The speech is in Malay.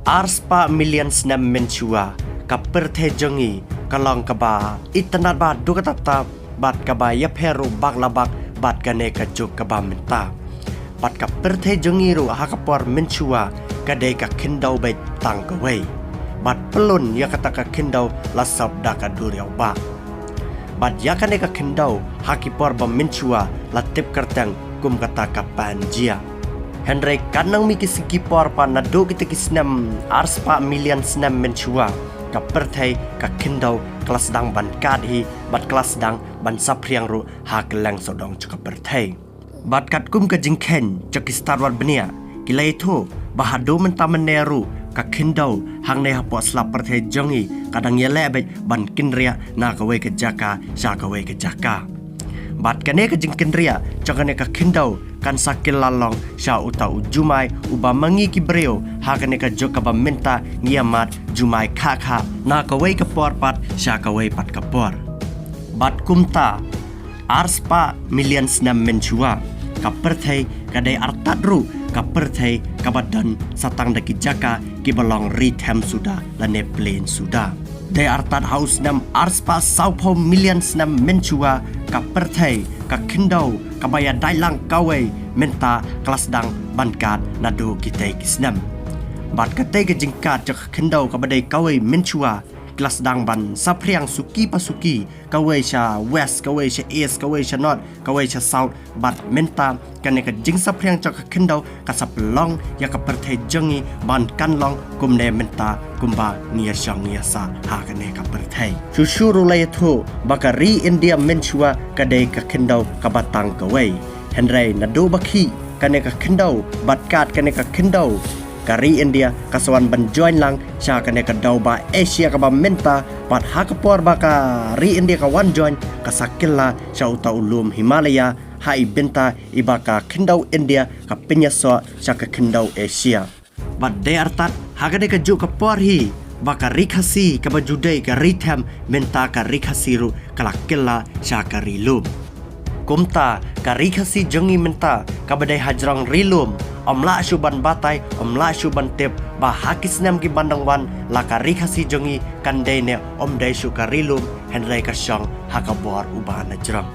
Arspa million snam menchua kaperthe jongi kalong kaba itanat ba dukatata bat kaba yaperu baglabak bat gane kajuk kaba menta bat kaperthe jongi ru hakapor menchua kadai ka kindau bai tang kawai bat pelun ya kata ka kindau lasab daka duriau ba bat yakane ka kindau hakipor ba menchua latip kertang kum kata ka panjia Henry kanang miki sikipor pa nado kita kisnam arspa million snam menchua ka perthai ka kindau kelas dang ban kadhi bat kelas dang ban sapriang ru ha kelang sodong chuka perthai bat kat kum ka jingkhen chakistar wat benia kilai tho bahado menta meneru ka kindau hang ne hapo slap perthai jongi kadang yele ban kinria na ka we ka jaka sha ka we ka jaka bat kane ka jingken ria chakane ka kindau kan sakil lalong sya uta ujumai uba mangi ki breo hakane ka joka ba menta ngiamat jumai khakha na ka wei ka por pat sya ka wei pat ka por bat kumta arspa millions nam menchua ka perthai ka dai artat ru ka perthai ka badan satang daki jaka ki balong ritham suda lane plain suda dai artat house nam arspa saupo millions nam menchua ka perthai ka kindau kabaya dailang kawai menta kelas dang bankat nado kita kisnam bat kate ke jingkat jak kindau kabadai kawai menchua kelas dang ban sapriang suki pasuki kawai sha west kawai sha east kawai sha north kawai sha south bat menta kane ka jing sapriang jak kindau kasap long ya ka perthai jongi ban kan long kumne menta kumba nia shang nia sa ha kane ka perthai sushuru lai tho bakari india menchua kadai ka kindau kabatang kawai Henry nado bakhi kane ka kindau batkat kane ka kindau kari India kasawan ban join lang sya kane ka dau ba Asia ka ba menta bat hakapor ba ka ri India ka one join kasakilla sya uta ulum Himalaya hai benta iba ka kindau India ka penyaso sya ka kindau Asia bat de artat hagane ka ju ka por hi baka rikhasi ka ba judai ka ritham menta ka rikhasi ru kalakilla sya ka rilum kumta karikhasi jongi menta kabadai hajrang rilum omla syuban batai omla syuban tep ba hakisnam ki bandangwan la karikhasi jongi kandai ne omdai syukarilum henrai kasyang hakabor ubana jrang